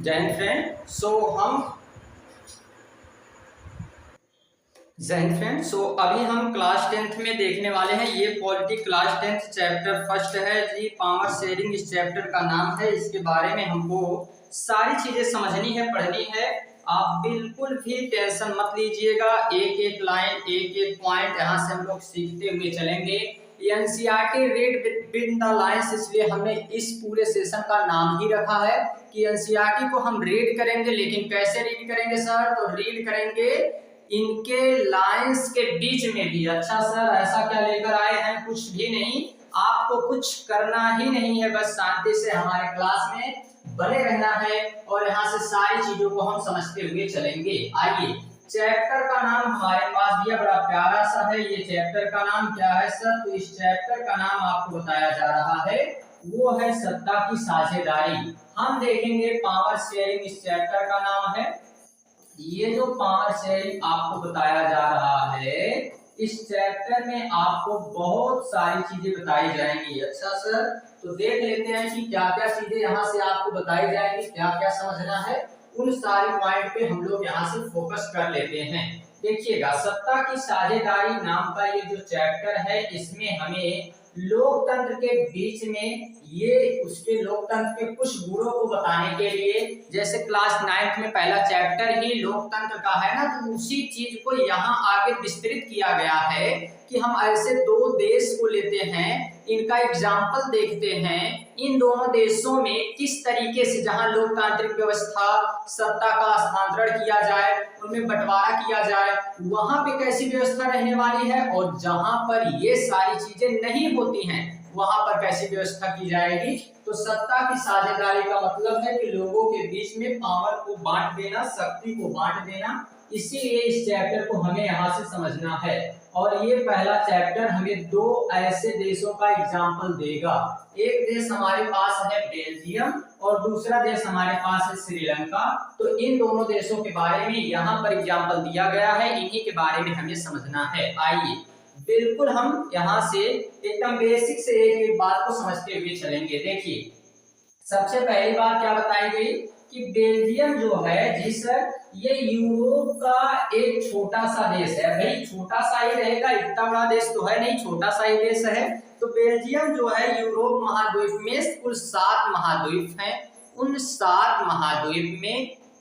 Jain friend so अभी हम class 10th में देखने वाले हैं। ये polity class 10th chapter first है जी, पावर शेयरिंग इस चैप्टर का नाम है। इसके बारे में हमको सारी चीजें समझनी है, पढ़नी है। आप बिल्कुल भी टेंशन मत लीजिएगा, एक एक लाइन एक एक पॉइंट यहाँ से हम लोग सीखते हुए चलेंगे। NCERT read between the lines, इसलिए हमने इस पूरे सेशन का नाम ही रखा है कि एनसीईआरटी को हम रीड करेंगे। लेकिन कैसे रीड करेंगे सर? तो रीड करेंगे इनके लाइंस के बीच में भी। अच्छा सर, ऐसा क्या लेकर आए हैं? कुछ भी नहीं, आपको कुछ करना ही नहीं है, बस शांति से हमारे क्लास में बने रहना है और यहाँ से सारी चीजों को हम समझते हुए चलेंगे। आइए, चैप्टर का नाम हमारे पास दिया, बड़ा प्यारा सा है। ये चैप्टर का नाम क्या है सर? तो इस चैप्टर का नाम आपको बताया जा रहा है, वो है सत्ता की साझेदारी। हम देखेंगे पावर शेयरिंग इस चैप्टर का नाम है। ये जो पावर शेयरिंग आपको बताया जा रहा है, इस चैप्टर में आपको बहुत सारी चीजें बताई जाएंगी। अच्छा सर, तो देख लेते हैं कि क्या क्या चीजें यहाँ से आपको बताई जाएंगी, क्या क्या समझना है। उन सारे पॉइंट पे हम लोग यहाँ से फोकस कर लेते हैं। देखिएगा, सत्ता की साझेदारी नाम का ये जो चैप्टर है, इसमें हमें लोकतंत्र के बीच में ये उसके लोकतंत्र के कुछ गुणों को बताने के लिए, जैसे क्लास 9th में पहला चैप्टर ही लोकतंत्र का है ना, तो उसी चीज को यहाँ आगे विस्तृत किया गया है कि हम ऐसे दो देश को लेते हैं, इनका एग्जाम्पल देखते हैं। इन दोनों देशों में किस तरीके से जहां लोकतांत्रिक व्यवस्था, सत्ता का हस्तांतरण किया जाए, उनमें बंटवारा किया जाए, वहां पे कैसी व्यवस्था रहने वाली है, और जहां पर ये सारी चीजें नहीं होती हैं वहां पर कैसी व्यवस्था की जाएगी। तो सत्ता की साझेदारी का मतलब है कि लोगों के बीच में पावर को बांट देना, शक्ति को बांट देना। इसीलिए इस चैप्टर को हमें यहाँ से समझना है। और ये पहला चैप्टर हमें दो ऐसे देशों का एग्जाम्पल देगा। एक देश हमारे पास है बेल्जियम और दूसरा देश हमारे पास है श्रीलंका। तो इन दोनों देशों के बारे में यहाँ पर एग्जाम्पल दिया गया है, इन्हीं के बारे में हमें समझना है। आइए, बिल्कुल हम यहाँ से एकदम बेसिक से एक एक बात को समझते हुए चलेंगे। देखिए, सबसे पहली बात क्या बताई गई कि बेल्जियम जो है जी सर, ये यूरोप का एक छोटा सा देश है। भाई छोटा सा ही रहेगा, इतना बड़ा देश तो है नहीं, छोटा सा ही देश है। तो बेल्जियम जो है यूरोप महाद्वीप में कुल 7 महाद्वीप हैं। उन 7 महाद्वीप में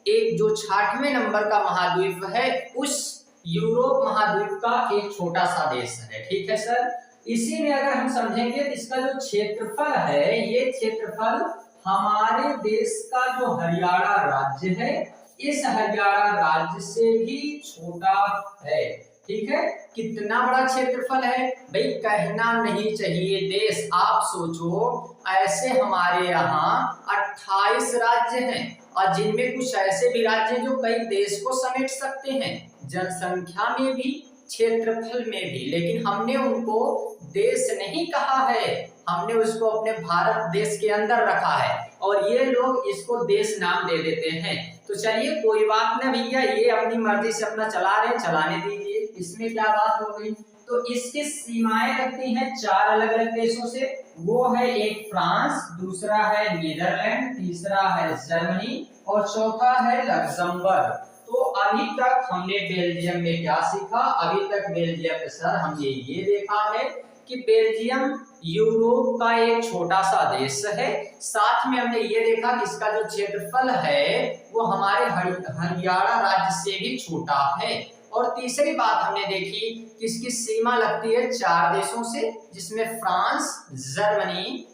एक जो 6वें नंबर का महाद्वीप है, उस यूरोप महाद्वीप का एक छोटा सा देश है। ठीक है सर, इसी में अगर हम समझेंगे तो इसका जो क्षेत्रफल है, ये क्षेत्रफल हमारे देश का जो हरियाणा राज्य है, इस हरियाणा राज्य से भी छोटा है। ठीक है, कितना बड़ा क्षेत्रफल है भाई, कहना नहीं चाहिए देश। आप सोचो, ऐसे हमारे यहाँ 28 राज्य हैं और जिनमें कुछ ऐसे भी राज्य हैं जो कई देश को समेट सकते हैं, जनसंख्या में भी, क्षेत्रफल में भी। लेकिन हमने उनको देश नहीं कहा है, हमने उसको अपने भारत देश के अंदर रखा है और ये लोग इसको देश नाम दे देते हैं। तो चलिए कोई बात ना भैया, ये अपनी मर्जी से अपना चला रहे, चलाने दीजिए, इसमें क्या बात हो गई। तो इसकी सीमाएं लगती हैं 4 अलग अलग देशों से। वो है एक फ्रांस, दूसरा है नीदरलैंड, तीसरा है जर्मनी और चौथा है लक्समबर्ग। तो अभी तक हमने बेल्जियम में क्या सीखा? अभी तक बेल्जियम में सर हमने ये देखा है कि बेल्जियम यूरोप का एक छोटा सा देश है। साथ में हमने ये देखा कि इसका जो क्षेत्रफल है वो हमारे हरियाणा राज्य से भी छोटा है। और तीसरी बात हमने देखी कि इसकी सीमा लगती है 4 देशों से, जिसमें फ्रांस, जर्मनी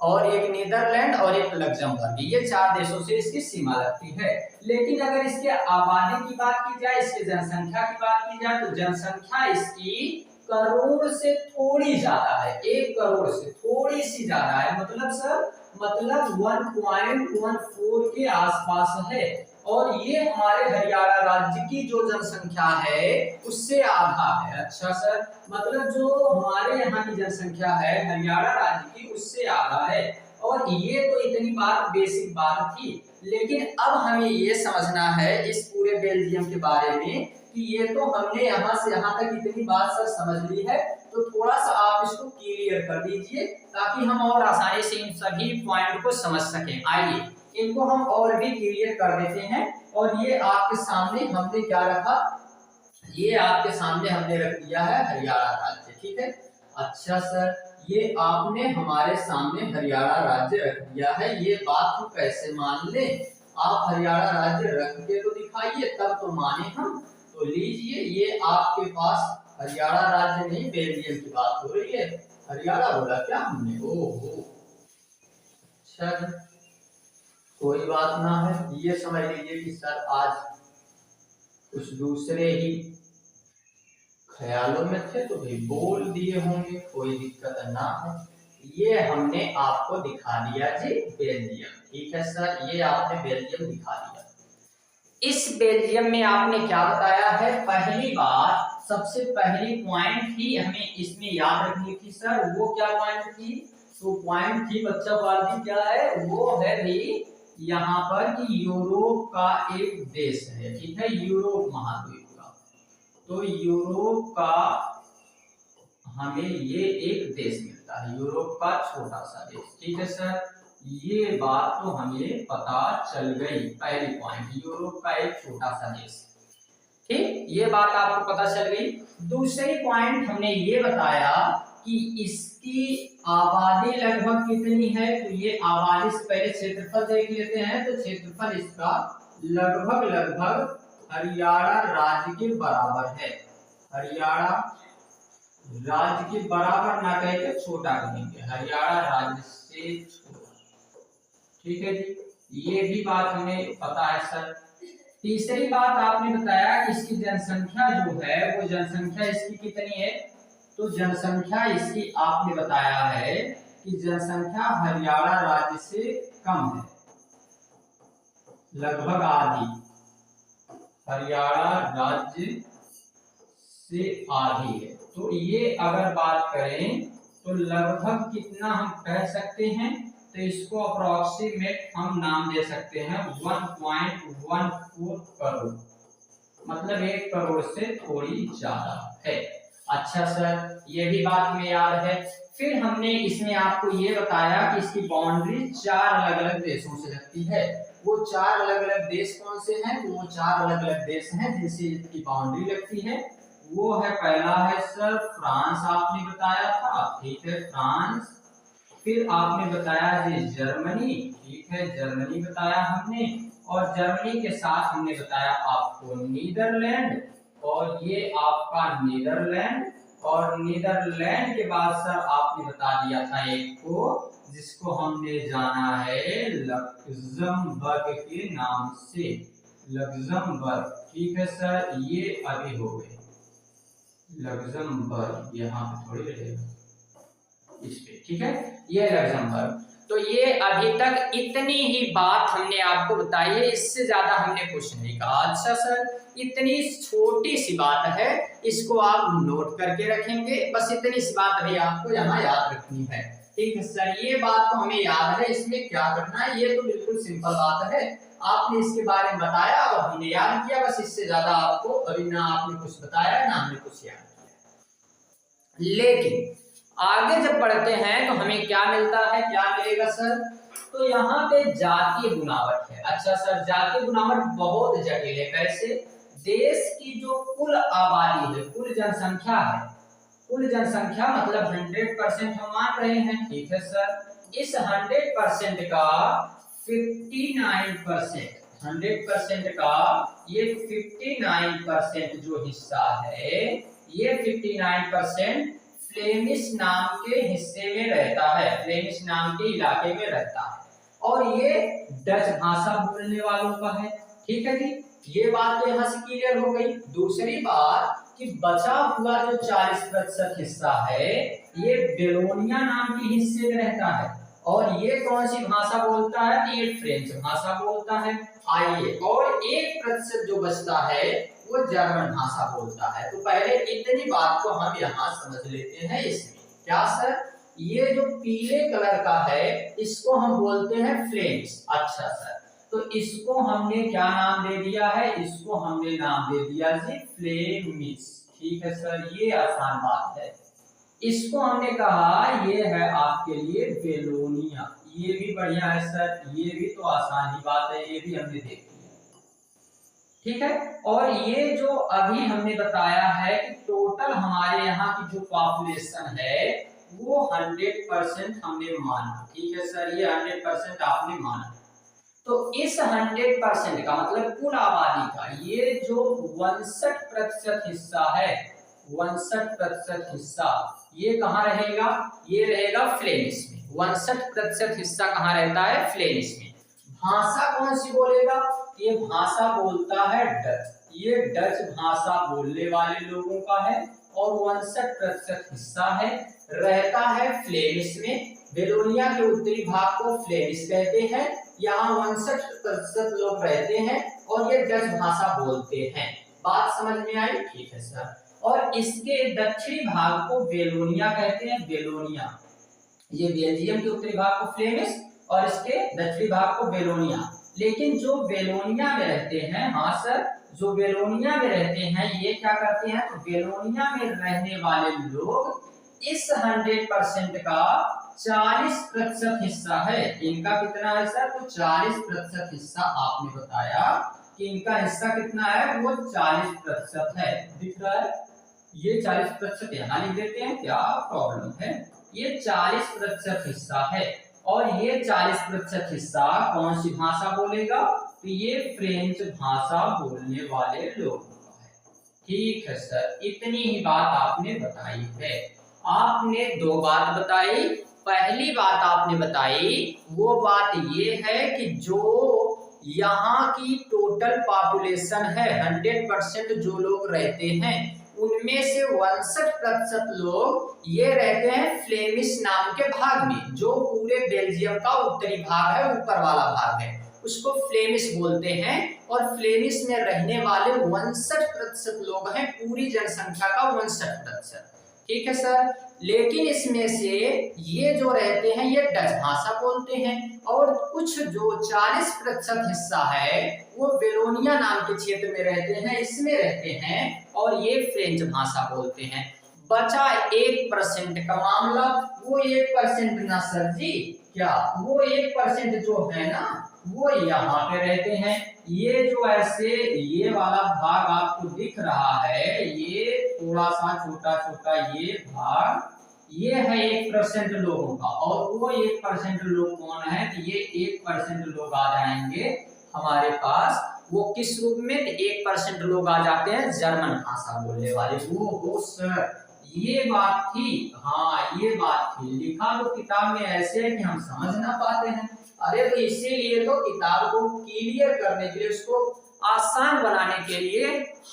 और एक नीदरलैंड और एक लक्समबर्ग, ये 4 देशों से इसकी सीमा लगती है। लेकिन अगर इसके आबादी की बात की जाए, इसकी जनसंख्या की बात की जाए, तो जनसंख्या इसकी करोड़ से थोड़ी ज्यादा है, 1 करोड़ से थोड़ी सी ज्यादा है। मतलब सर, मतलब 1.14 के आसपास है। और ये हमारे हरियाणा राज्य की जो जनसंख्या है उससे आधा है। अच्छा सर, मतलब जो हमारे यहाँ की जनसंख्या है हरियाणा राज्य की, उससे आधा है। और ये तो इतनी बात बेसिक बात थी। लेकिन अब हमें ये समझना है इस पूरे बेल्जियम के बारे में कि ये तो हमने यहाँ से यहाँ तक इतनी बात सर समझ ली है, तो थोड़ा सा आप इसको क्लियर कर दीजिए ताकि हम और आसानी से इन सभी पॉइंट को समझ सकें। आइए, इनको हम और भी क्लियर कर देते हैं। और ये आपके सामने हमने क्या रखा, ये आपके सामने हमने रख दिया है हरियाणा राज्य। ठीक है, अच्छा सर, ये आपने हमारे सामने हरियाणा राज्य रख दिया है, ये बात हम कैसे मान ले? आप हरियाणा राज्य रख के तो दिखाइए, तब तो माने हम। तो लीजिए, ये आपके पास हरियाणा राज्य नहीं, बेल्जियम की बात हो रही है। हरियाणा बोला क्या हमने? ओहो, अच्छा, कोई बात ना है। ये समझ लीजिए कि सर आज कुछ दूसरे ही ख्यालों में थे तो भी बोल दिए होंगे, कोई दिक्कत ना है। ये हमने आपको दिखा दिया जी बेल्जियम। ठीक है सर, ये आपने बेल्जियम दिखा दिया। इस बेल्जियम में आपने क्या बताया है? पहली बात, सबसे पहली पॉइंट ही हमें इसमें याद रखनी थी सर। वो क्या पॉइंट थी? तो पॉइंट थी बच्चा वाली, क्या है वो? है भी यहाँ पर कि यूरोप का एक देश है। ठीक है, यूरोप महाद्वीप का, तो यूरोप का हमें ये एक देश मिलता है, यूरोप का छोटा सा देश। ठीक है सर, ये बात तो हमें पता चल गई। पहली पॉइंट, यूरोप का एक छोटा सा देश। ठीक, ये बात आपको पता चल गई। दूसरी पॉइंट हमने ये बताया कि इसकी आबादी लगभग कितनी है। तो ये आबादी से पहले क्षेत्रफल देख लेते हैं। तो क्षेत्रफल इसका लगभग लगभग हरियाणा राज्य के बराबर है। हरियाणा राज्य के बराबर ना कह के छोटा कहेंगे, हरियाणा राज्य से छोटा। ठीक है जी, ये भी बात हमें पता है सर। तीसरी बात आपने बताया कि इसकी जनसंख्या जो है, वो जनसंख्या इसकी कितनी है? तो जनसंख्या इसकी आपने बताया है कि जनसंख्या हरियाणा राज्य से कम है, लगभग आधी। हरियाणा राज्य से आधी है। तो ये अगर बात करें तो लगभग कितना हम कह सकते हैं? तो इसको अप्रोक्सीमेट हम नाम दे सकते हैं 1.14 करोड़, मतलब 1 करोड़ से थोड़ी ज्यादा है। अच्छा सर, ये भी बात हमें याद है। फिर हमने इसमें आपको ये बताया कि इसकी बाउंड्री 4 अलग अलग देशों से लगती है। वो 4 अलग अलग देश कौन से हैं? वो 4 अलग अलग देश हैं जिनसे इसकी बाउंड्री लगती है। वो है, पहला है सर फ्रांस, आपने बताया था। ठीक है, फ्रांस। फिर आपने बताया जी जर्मनी। ठीक है, जर्मनी बताया हमने। और जर्मनी के साथ हमने बताया आपको नीदरलैंड, और ये आपका नीदरलैंड। और नीदरलैंड के बाद सर आपने बता दिया था एक को, जिसको हमने जाना है लक्जमबर्ग के नाम से, लक्जमबर्ग। ठीक है सर, ये अभी हो गए लक्जमबर्ग, यहाँ पे थोड़ी रहेगा इस पे। ठीक है, ये लक्जमबर्ग। तो ये अभी तक इतनी ही बात हमने आपको बताई है, इससे ज्यादा हमने कुछ नहीं कहा। अच्छा सर, इतनी छोटी सी बात है, इसको आप नोट करके रखेंगे, बस इतनी सी बात अभी आपको यहाँ याद रखनी है। ठीक है सर, ये बात तो हमें याद है, इसमें क्या करना है, ये तो बिल्कुल सिंपल बात है। आपने इसके बारे में बताया और हमने याद किया, बस इससे ज्यादा आपको अभी ना आपने कुछ बताया ना हमने कुछ याद किया। लेकिन आगे जब पढ़ते हैं तो हमें क्या मिलता है, क्या मिलेगा सर? तो यहाँ पे जातीय गुनावट है। अच्छा सर, जातीय गुनावट बहुत जटिल है। कैसे? देश की जो कुल आबादी है, कुल जनसंख्या है, कुल जनसंख्या मतलब 100% हम मान रहे हैं। ठीक है सर, इस 100% का 59%, 100% का ये 59% जो हिस्सा है, ये 59% फ्लेमिश नाम के हिस्से में रहता है, फ्लेमिश नाम के इलाके में रहता है, और ये डच भाषा बोलने वालों का है। ठीक है जी, ये बात तो यहाँ से क्लियर हो गई। दूसरी बात कि बचा हुआ जो 40% हिस्सा है, ये बेलोनिया नाम के हिस्से में रहता है, और ये कौन सी भाषा बोलता है? तो ये फ्रेंच भाषा बोलता है। आइए, और 1% जो बचता है वो जर्मन भाषा बोलता है। तो पहले इतनी बात को हम यहाँ समझ लेते हैं। इसमें क्या सर, ये जो पीले कलर का है इसको हम बोलते हैं फ्लेम्स। अच्छा सर, तो इसको हमने क्या नाम दे दिया है? इसको हमने नाम दे दिया जी फ्लेमिश। ठीक है सर, ये आसान बात है। इसको हमने कहा ये है आपके लिए बेलोनिया, ये भी बढ़िया है सर, ये भी तो आसान ही बात है, ये भी हमने देख लिया। ठीक है, और ये जो अभी हमने बताया है कि टोटल हमारे यहाँ की जो पॉपुलेशन है वो 100% हमने माना। ठीक है सर, ये 100% आपने माना। तो इस 100% का मतलब कुल आबादी का ये जो 62% हिस्सा है, 62% हिस्सा ये कहाँ रहेगा? ये रहेगा फ्लेमिश में। 62% हिस्सा कहाँ रहता है? फ्लेमिश में। भाषा कौन सी बोलेगा? ये भाषा बोलता है डच। ये डच भाषा बोलने वाले लोगों का है और 62% हिस्सा है, रहता है फ्लेमिश में। वेलोनिया के उत्तरी भाग को फ्लेमिश कहते हैं। यहाँ 62% लोग रहते हैं और ये डच भाषा बोलते हैं। बात समझ में आई? ठीक है सर। और इसके दक्षिणी भाग को वेलोनिया कहते हैं। वेलोनिया, ये बेल्जियम के उत्तरी भाग को फ्लेमिश और इसके दक्षिणी भाग को वेलोनिया। लेकिन जो वेलोनिया में रहते हैं, हाँ सर, जो वेलोनिया में रहते हैं ये क्या करते हैं? तो वेलोनिया में रहने वाले लोग इस 100% का 40% हिस्सा है। इनका कितना है सर? तो 40% हिस्सा आपने बताया कि इनका हिस्सा कितना है? वो 40% है। दिख रहा है? ये 40% यहाँ लिख देते हैं, क्या प्रॉब्लम है? ये 40% हिस्सा है और ये 40% हिस्सा कौन सी भाषा बोलेगा? तो ये फ्रेंच भाषा बोलने वाले लोगों का है। ठीक है सर, इतनी ही बात आपने बताई है। आपने दो बात बताई। पहली बात आपने बताई वो बात ये है कि जो यहाँ की टोटल पॉपुलेशन है, 100% जो लोग रहते हैं उनमें से 62% लोग ये रहते हैं फ्लेमिश नाम के भाग में। जो पूरे बेल्जियम का उत्तरी भाग है, ऊपर वाला भाग है, उसको फ्लेमिश बोलते हैं। और फ्लेमिश में रहने वाले 62% लोग हैं, पूरी जनसंख्या का 62%। ठीक है सर। लेकिन इसमें से ये जो रहते हैं ये डच भाषा बोलते हैं और कुछ जो 40% हिस्सा है वो वेलोनिया नाम के क्षेत्र में रहते हैं, इसमें रहते हैं और ये फ्रेंच भाषा बोलते हैं। बचा 1% का मामला। वो 1% ना सर जी, क्या वो 1% जो है ना वो यहाँ पे रहते हैं। ये जो ऐसे ये वाला भाग आपको दिख रहा है, ये थोड़ा सा छोटा छोटा ये भाग, ये है 1% लोगों का। और वो 1% लोग कौन है? तो ये 1% लोग आ जाएंगे हमारे पास। वो किस रूप में? 1% लोग आ जाते हैं जर्मन भाषा बोलने वाले। वो सर ये बात थी, हाँ ये बात थी। लिखा तो किताब में ऐसे है कि हम समझ ना पाते हैं। अरे तो इसीलिए तो किताब को क्लियर करने के लिए, उसको आसान बनाने के लिए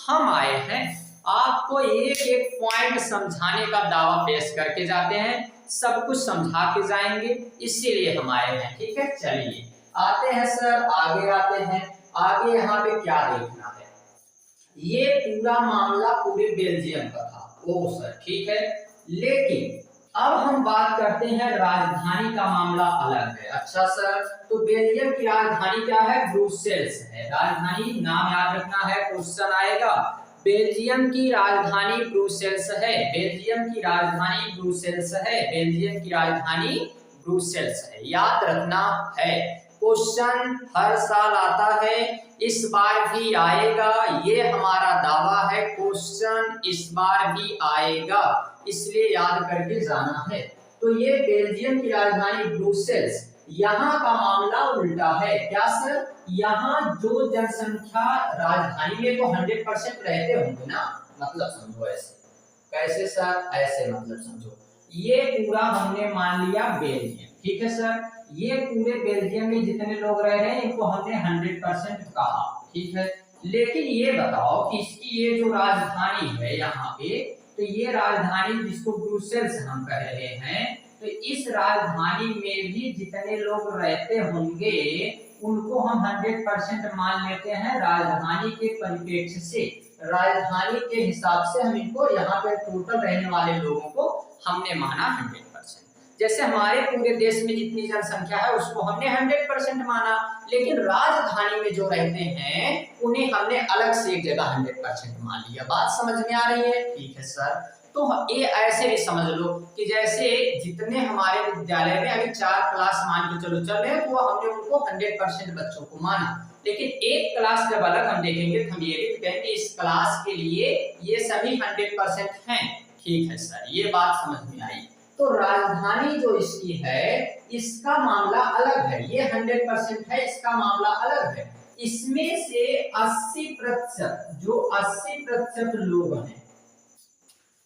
हम आए हैं। आपको एक एक पॉइंट समझाने का दावा पेश करके जाते हैं, सब कुछ समझा के जाएंगे, इसीलिए हम आए हैं। ठीक है, चलिए आते हैं सर, आगे आते हैं। आगे यहाँ पे क्या देखना है? ये पूरा मामला पूरे बेल्जियम का था। ओ सर ठीक है, लेकिन अब हम बात करते हैं राजधानी का मामला अलग है। अच्छा सर, तो बेल्जियम की राजधानी क्या है? ब्रुसेल्स है। राजधानी नाम याद रखना है, क्वेश्चन आएगा। बेल्जियम की राजधानी ब्रुसेल्स है। बेल्जियम की राजधानी ब्रुसेल्स है। बेल्जियम की राजधानी ब्रुसेल्स है, याद रखना है। क्वेश्चन हर साल आता है, इस बार भी आएगा, ये हमारा दावा है। क्वेश्चन इस बार भी आएगा, इसलिए याद करके जाना है। तो ये बेल्जियम की राजधानी ब्रुसेल्स, यहाँ का मामला उल्टा है। क्या सर? यहाँ जो जनसंख्या राजधानी में तो 100% रहते होंगे ना, मतलब समझो ऐसे। कैसे सर? ऐसे मतलब समझो, ये पूरा हमने मान लिया बेल्जियम। ठीक है सर, ये पूरे बेल्जियम में जितने लोग रह रहे हैं इनको हमने 100% कहा। ठीक है, लेकिन ये बताओ कि इसकी ये जो राजधानी है यहाँ पे, तो ये राजधानी जिसको ब्रुसेल्स हम कह रहे हैं, तो इस राजधानी में भी जितने लोग रहते होंगे उनको हम 100% मान लेते हैं राजधानी के परिप्रेक्ष्य से। राजधानी के हिसाब से हम इनको यहाँ पे टोटल रहने वाले लोगों को हमने माना 100%। जैसे हमारे पूरे देश में जितनी जनसंख्या है उसको हमने 100% माना, लेकिन राजधानी में जो रहते हैं उन्हें हमने अलग से एक जगह 100% मान लिया। बात समझ में आ रही है? ठीक है सर, तो तो ये ऐसे भी समझ लो कि जैसे जितने हमारे विद्यालय में अभी 4 क्लास मान के चलो चल रहे हैं, तो हमने उनको 100% बच्चों को माना, लेकिन एक क्लास जब अलग हम देखेंगे तो हम ये भी कहेंगे इस क्लास के लिए ये सभी 100% हैं। ठीक है सर, ये बात समझ में आई। तो राजधानी जो इसकी है इसका मामला अलग है, ये 100% है, इसका मामला अलग है। इसमें से 80% जो 80% लोग हैं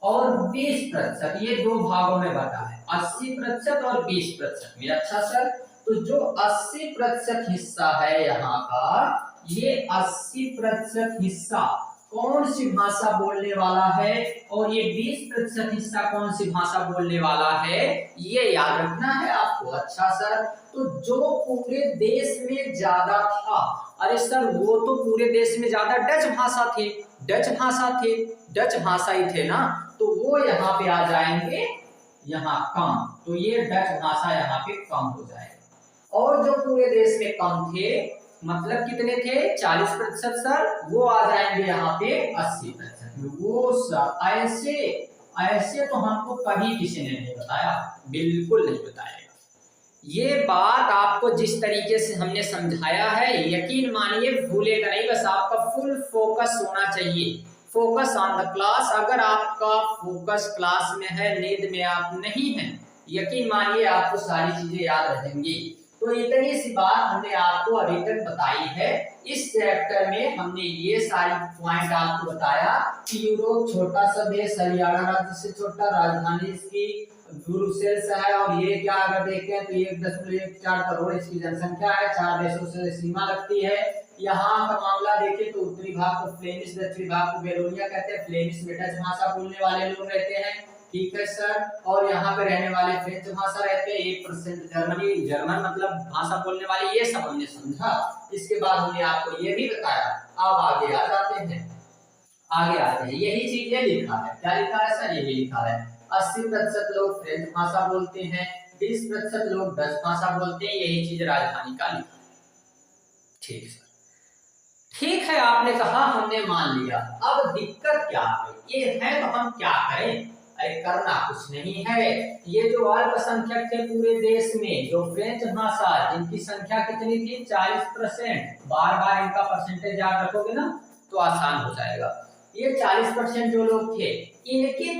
और 20%, ये दो भागों में बटा है, 80% और 20% में। अच्छा सर, तो जो 80% हिस्सा है यहाँ का, ये 80% हिस्सा कौन सी भाषा बोलने वाला है और ये 20% हिस्सा कौन सी भाषा बोलने वाला है, ये याद रखना है आपको। अच्छा सर, तो जो पूरे देश में ज्यादा था, अरे सर वो तो पूरे देश में ज्यादा डच भाषा थे, डच भाषा ही थे ना, तो वो यहाँ पे आ जाएंगे यहाँ कम, तो ये डच भाषा यहाँ पे कम हो जाएगा। और जो पूरे देश में कम थे, मतलब कितने थे, 40% सर, वो आ जाएंगे यहाँ पे 80%। वो सर ऐसे तो हमको कभी किसी ने नहीं बताया, बिल्कुल नहीं बताएगा। ये बात आपको जिस तरीके से हमने समझाया है, यकीन मानिए भूलेगा नहीं, बस आपका फुल फोकस होना चाहिए, फोकस ऑन द क्लास। अगर आपका फोकस क्लास में है, नींद में आप नहीं हैं, यकीन मानिए आपको सारी चीजें याद रहेंगी। तो इतनी सी बात हमने आपको अभी तक बताई है। इस चैप्टर में हमने ये सारी पॉइंट आपको बताया कि यूरोप छोटा सा देश, हरियाणा राज्य से छोटा, राजधानी इसकी ब्रुसेल्स है, और ये क्या अगर देखते हैं तो 1.14 करोड़ इसकी जनसंख्या है, 4 देशों से सीमा लगती है। यहाँ का मामला देखें तो उत्तरी भाग को फ्लेमिश, दक्षिणी भाग को बेलोनिया कहते हैं। फ्लेमिश में डच भाषा बोलने वाले लोग रहते हैं, ठीक है सर, और यहाँ पे रहने वाले फ्रेंच भाषा रहते हैं, 1% जर्मन मतलब भाषा बोलने वाले, ये सब हमने समझा। इसके बाद हमने आपको ये भी बताया। अब आगे आ जाते हैं, यही चीजें लिखा है, क्या लिखा है सर, यही लिखा है 80% लोग फ्रेंच भाषा बोलते हैं, 20% लोग डच भाषा बोलते हैं, यही चीज राजधानी का लिखा है। ठीक सर, ठीक है, आपने कहा, हमने मान लिया। अब दिक्कत क्या है, ये है तो हम क्या करें, अरे करना कुछ नहीं है। ये जो अल्पसंख्यक थे पूरे देश में, जो फ्रेंच भाषा जिनकी संख्या कितनी थी, 40%, बार बार इनका परसेंटेज याद रखोगे ना तो आसान हो जाएगा। ये 40% जो लोग थे, इनकी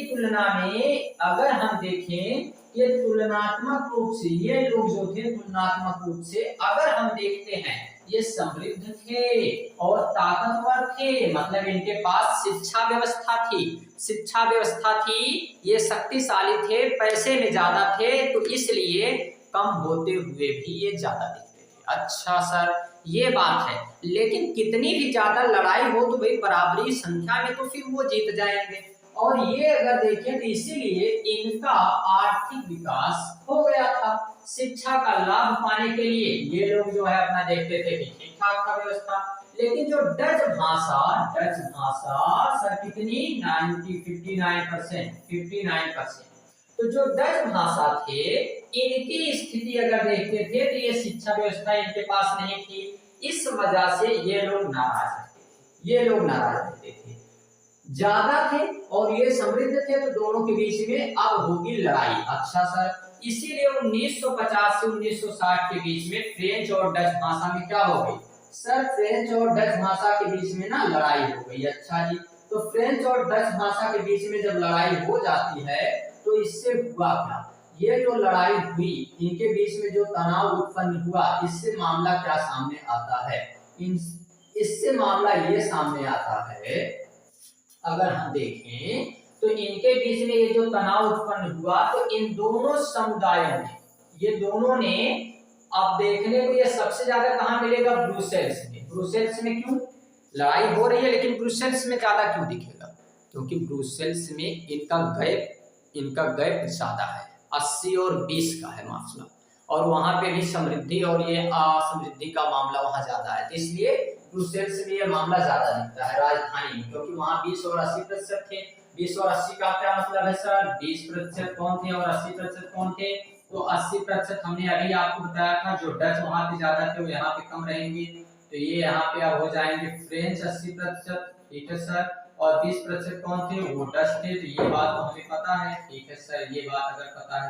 तुलना में अगर हम देखें कि तुलनात्मक रूप से ये लोग जो थे, तुलनात्मक रूप से अगर हम देखते हैं, ये समृद्ध थे और ताकतवर थे, मतलब इनके पास शिक्षा व्यवस्था थी, ये शक्तिशाली थे, पैसे में ज्यादा थे, तो इसलिए कम होते हुए भी ये ज्यादा दिखते थे। अच्छा सर, ये बात है, लेकिन कितनी भी ज्यादा लड़ाई हो तो भाई बराबरी संख्या में तो फिर वो जीत जाएंगे। और ये अगर देखें तो इसीलिए इनका आर्थिक विकास हो गया था। शिक्षा का लाभ पाने के लिए ये लोग जो है अपना देखते थे कि ठीक ठाक था व्यवस्था। लेकिन जो डच भाषा सर कितनी 59%, तो जो डच भाषा थे, इनकी स्थिति अगर देखते थे तो ये शिक्षा व्यवस्था इनके पास नहीं थी, इस वजह से ये लोग नाराज रहते थे, ज्यादा थे और ये समृद्ध थे, तो दोनों के बीच में अब होगी लड़ाई। अच्छा सर, इसीलिए 1950 से 1960 के बीच में फ्रेंच और डच भाषा में क्या हो गई सर, फ्रेंच और डच भाषा के बीच में ना लड़ाई हो गई। अच्छा जी, तो फ्रेंच और डच भाषा के बीच में जब लड़ाई हो जाती है तो इससे हुआ क्या, ये जो लड़ाई हुई, इनके बीच में जो तनाव उत्पन्न हुआ, इससे मामला क्या सामने आता है, इससे मामला ये सामने आता है, अगर हम देखें तो इनके बीच में ये जो तनाव उत्पन्न हुआ, तो इन दोनों समुदायों में, ये दोनों ने, अब देखने को ये सबसे ज्यादा कहां मिलेगा, ब्रुसेल्स में क्यों लड़ाई हो रही है, लेकिन ब्रुसेल्स में ज्यादा क्यों दिखेगा, क्योंकि ब्रुसेल्स में इनका गैप ज्यादा है, 80 और 20 का है मामला, और वहां पे भी समृद्धि और ये असमृद्धि का मामला वहां ज्यादा है, तो इसलिए ब्रुसेल्स में ये मामला ज्यादा दिखता है राजधानी में, क्योंकि वहां 20 और 80% थे। 20 और 80 का क्या मतलब है सर, 20% कौन थे और 80% कौन थे, तो 80% हमने अभी आपको बताया था, जो डच वहां पे ज्यादा थे वो यहाँ पे कम रहेंगे, तो ये यहाँ पे अब हो जाएंगे फ्रेंच 80%, ठीक है सर, और 20% कौन थे, वो डच थे। तो ये बात तो हमें पता है, ठीक है सर, ये बात अगर पता है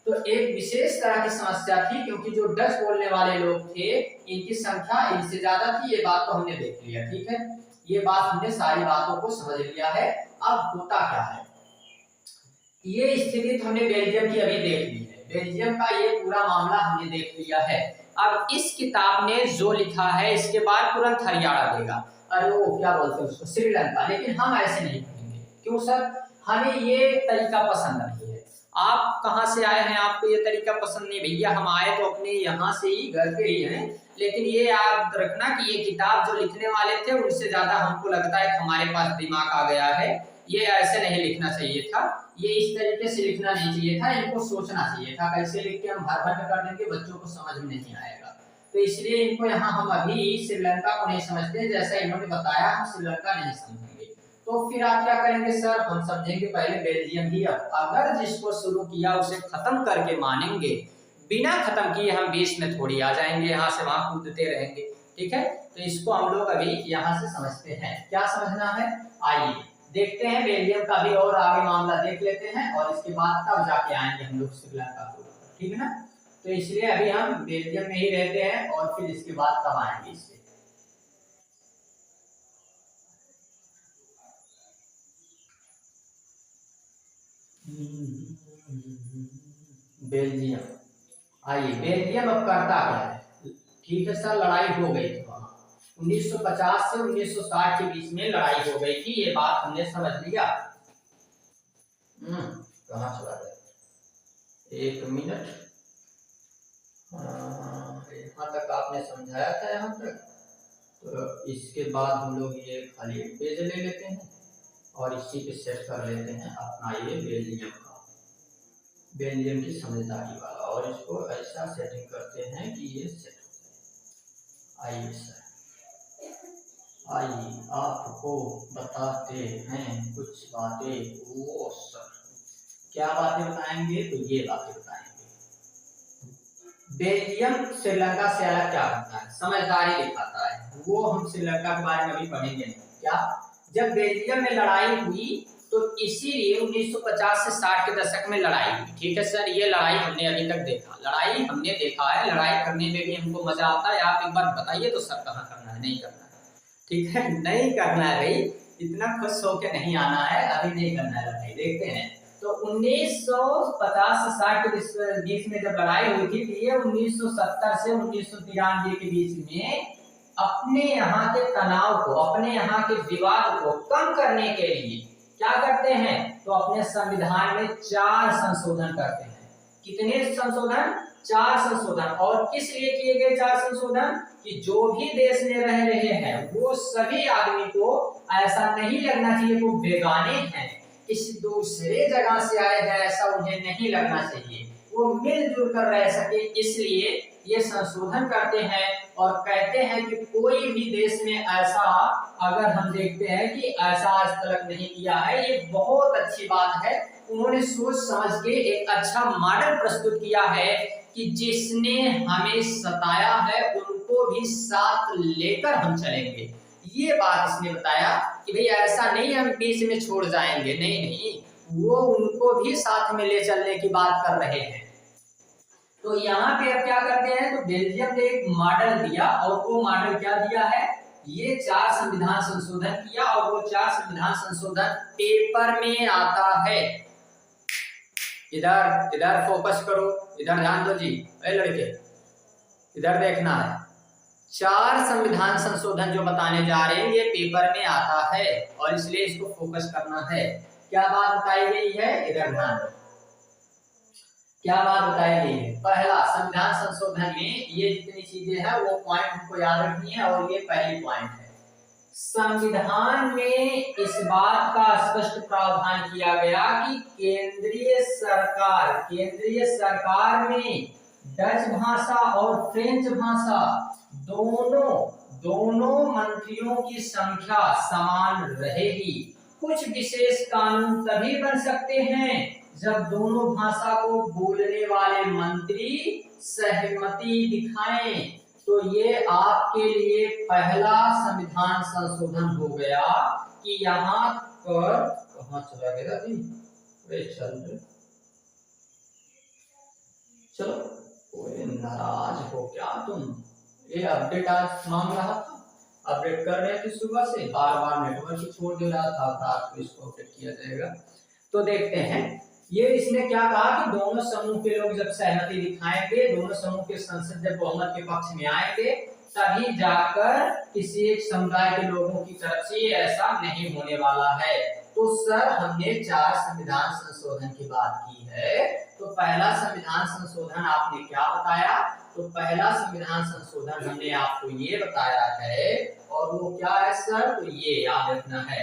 तो एक विशेष तरह की समस्या थी, क्योंकि जो डच बोलने वाले लोग थे इनकी संख्या इनसे ज्यादा थी। ये बात तो हमने देख लिया, ठीक है, ये बात हमने सारी बातों को समझ लिया है। अब होता क्या है, ये स्थिति तो हमने बेल्जियम की अभी देख ली है, बेल्जियम का ये पूरा मामला हमने देख लिया है। अब इस किताब ने जो लिखा है इसके बाद तुरंत हरियाणा देगा, अरे वो क्या बोलते हैं उसको, श्रीलंका। लेकिन हम ऐसे नहीं करेंगे, क्यों सर, हमें ये तरीका पसंद नहीं है। आप कहाँ से आए हैं, आपको ये तरीका पसंद नहीं, भैया हम आए तो अपने यहाँ से ही, घर पे ही हैं। लेकिन ये याद रखना कि ये किताब जो लिखने वाले थे उनसे ज्यादा हमको लगता है कि हमारे पास दिमाग आ गया है। ये ऐसे नहीं लिखना चाहिए था, ये इस तरीके से लिखना नहीं चाहिए था, इनको सोचना चाहिए था कैसे लिख के हम भर भर कर देंगे, बच्चों को समझ में नहीं आएगा। तो इसलिए इनको यहाँ हम अभी श्रीलंका को नहीं समझते, जैसा इन्होंने बताया हम श्रीलंका नहीं समझेंगे। तो फिर आप क्या करेंगे सर, हम समझेंगे पहले बेल्जियम ही। अगर जिसको शुरू किया उसे खत्म करके मानेंगे, बिना खत्म किए हम बीच में थोड़ी आ जाएंगे, यहाँ से वहां कूदते रहेंगे, ठीक है। तो इसको हम लोग अभी यहाँ से समझते हैं, क्या समझना है, आइए देखते हैं बेल्जियम का भी और आगे मामला देख लेते हैं, और इसके बाद तब जाके आएंगे हम लोग श्रीलंका को, ठीक है ना। तो इसलिए अभी हम बेल्जियम में ही रहते हैं और फिर इसके बाद तब आएंगे इससे। बेल्जियम, आइए बेल्जियम अब करता क्या है, ठीक है सर, लड़ाई हो गई थी वहां 1950 से 1960 के बीच में लड़ाई हो गई थी, ये बात हमने समझ लिया। कहाँ चला गया, एक मिनट, यहाँ तक आपने समझाया था यहाँ तक। तो इसके बाद हम लोग ये खाली एक पेज ले लेते हैं और इसी पे सेट कर लेते हैं अपना ये बेल्जियम का, बेल्जियम की समझदारी वाला, और इसको ऐसा सेटिंग करते हैं कि ये सेट हो जाए। आइए सर, आइए आपको बताते हैं कुछ बातें। वो सर क्या बातें बताएंगे, तो ये बातें बताएंगे। बेल्जियम श्रीलंका से अलग क्या करता है, समझदारी दिखाता है, वो हम श्रीलंका के बारे में भी पढ़ेंगे। क्या, जब बेल्जियम में लड़ाई हुई तो इसीलिए 1950 से 60 के दशक में लड़ाई हुई, ठीक है सर, ये लड़ाई हमने अभी तक देखा, लड़ाई हमने देखा है, लड़ाई करने में भी हमको मजा आता है। आप एक बार बताइए तो सर कहाँ करना है, नहीं करना है, ठीक है, नहीं करना है भाई, इतना खुश होकर नहीं आना है, अभी नहीं करना है लड़ाई, देखते हैं। तो 1950 से 60 के बीच में जब लड़ाई हुई थी, तो ये 1970 से 1993 के बीच में अपने यहाँ के तनाव को, अपने यहाँ के विवाद को कम करने के लिए क्या करते हैं, तो अपने संविधान में 4 संशोधन करते हैं। कितने संशोधन, 4 संशोधन। और किस लिए किए गए 4 संशोधन, कि जो भी देश में रह रहे हैं वो सभी आदमी को ऐसा नहीं लगना चाहिए वो बेगाने हैं, इस दूसरे जगह से आए हैं ऐसा उन्हें नहीं लगना चाहिए, वो मिलजुल कर रह सके, इसलिए ये संशोधन करते हैं। और कहते हैं कि कोई भी देश में ऐसा, अगर हम देखते हैं कि ऐसा आज तक नहीं किया है, ये बहुत अच्छी बात है। उन्होंने सोच समझ के एक अच्छा मॉडल प्रस्तुत किया है कि जिसने हमें सताया है उनको भी साथ लेकर हम चलेंगे। ये बात इसने बताया कि भाई ऐसा नहीं हम बीच में छोड़ जाएंगे, नहीं नहीं, वो उनको भी साथ में ले चलने की बात कर रहे हैं। तो यहाँ पे अब क्या करते हैं, तो बेल्जियम ने एक मॉडल दिया, और वो मॉडल क्या दिया है, ये 4 संविधान संशोधन किया, और वो 4 संविधान संशोधन पेपर में आता है। इधर इधर फोकस करो, इधर ध्यान दो जी, ए लड़के इधर देखना है। 4 संविधान संशोधन जो बताने जा रहे हैं ये पेपर में आता है, और इसलिए इसको फोकस करना है। क्या बात बताई गई है, इधर ध्यान दो, क्या बात बताई गई है। पहला, संविधान संशोधन में ये जितनी चीजें हैं वो पॉइंट हमको याद रखनी है, और ये पहली पॉइंट है। संविधान में इस बात का स्पष्ट प्रावधान किया गया कि केंद्रीय सरकार में डच भाषा और फ्रेंच भाषा दोनों मंत्रियों की संख्या समान रहेगी। कुछ विशेष कानून तभी बन सकते हैं जब दोनों भाषा को बोलने वाले मंत्री सहमति दिखाएं। तो ये आपके लिए पहला संविधान संशोधन हो गया कि यहाँ पर कहाँ चला गया जी, चलो कोई नाराज हो क्या तुम, ये अपडेट आज मांग रहा था, अपडेट कर रहे थे सुबह से, बार बार नेटवर्क छोड़ दे रहा था, रात को इसको अपडेट किया जाएगा। तो देखते हैं ये इसने क्या कहा कि दोनों समूह के लोग जब सहमति दिखाएंगे, दोनों समूह के संसद जब बहुमत के पक्ष में आएंगे, तभी जाकर किसी एक समुदाय के लोगों की तरफ से ऐसा नहीं होने वाला है। तो सर हमने 4 संविधान संशोधन की बात की है, तो पहला संविधान संशोधन आपने क्या बताया, तो पहला संविधान संशोधन हमने आपको ये बताया है, और वो क्या है सर, तो ये याद रखना है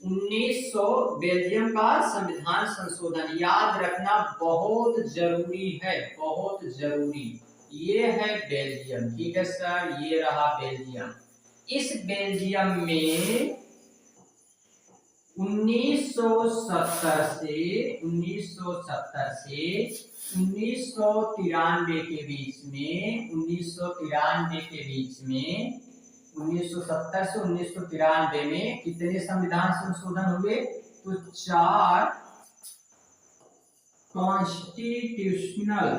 1900 बेल्जियम का संविधान संशोधन, याद रखना बहुत जरूरी है, बहुत जरूरी। ये है बेल्जियम, ठीक है सर, ये रहा बेल्जियम। इस बेल्जियम में 1970 से 1993 के बीच में, 1993 के बीच में, 1970 से 1993 में कितने संविधान संशोधन हुए, तो 4 कॉन्स्टिट्यूशनल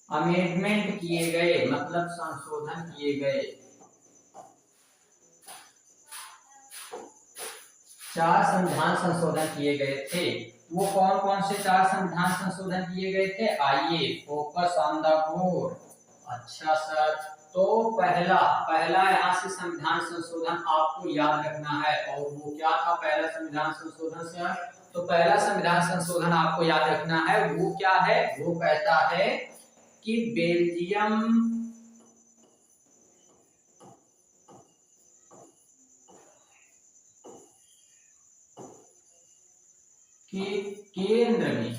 अमेंडमेंट किए गए, मतलब संशोधन किए गए। 4 संविधान संशोधन किए गए थे। वो कौन कौन से 4 संविधान संशोधन किए गए थे, आइए फोकस ऑन द बोर्ड। अच्छा सर, तो पहला यहाँ से संविधान संशोधन आपको याद रखना है, और वो क्या था पहला संविधान संशोधन सर, तो पहला संविधान संशोधन आपको याद रखना है, वो क्या है, वो कहता है कि बेल्जियम के केंद्र में,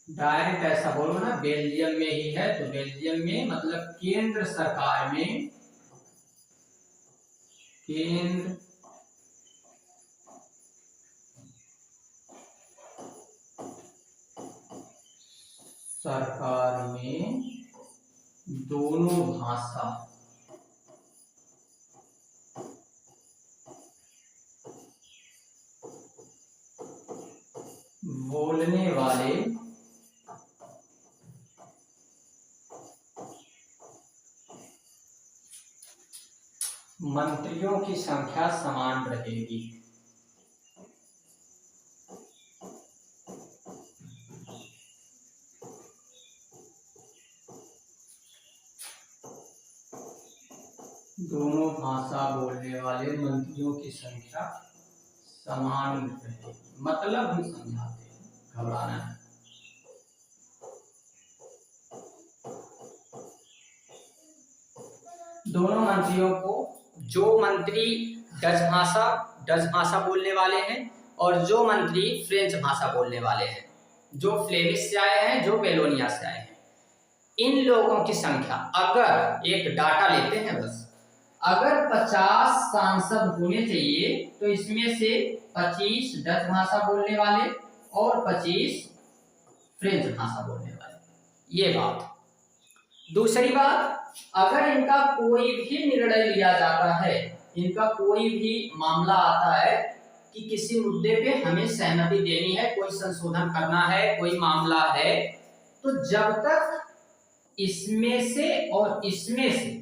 डायरेक्ट ऐसा बोलो ना, बेल्जियम में ही है, तो बेल्जियम में मतलब केंद्र सरकार में, केंद्र सरकार में दोनों भाषा बोलने वाले मंत्रियों की संख्या समान रहेगी। दोनों भाषा बोलने वाले मंत्रियों की संख्या समान रहेगी, मतलब हम समझाते हैं, घबराना है। दोनों मंत्रियों को, जो मंत्री डच भाषा बोलने वाले हैं, और जो मंत्री फ्रेंच भाषा बोलने वाले हैं, जो फ्लेमिश से आए हैं, जो बेलोनिया से आए हैं, इन लोगों की संख्या, अगर एक डाटा लेते हैं बस, अगर 50 सांसद होने चाहिए, तो इसमें से 25 डच भाषा बोलने वाले और 25 फ्रेंच भाषा बोलने वाले, ये बात। दूसरी बात, अगर इनका कोई भी निर्णय लिया जाता है, इनका कोई भी मामला आता है कि किसी मुद्दे पे हमें सहमति देनी है, कोई संशोधन करना है, कोई मामला है, तो जब तक इसमें से और इसमें से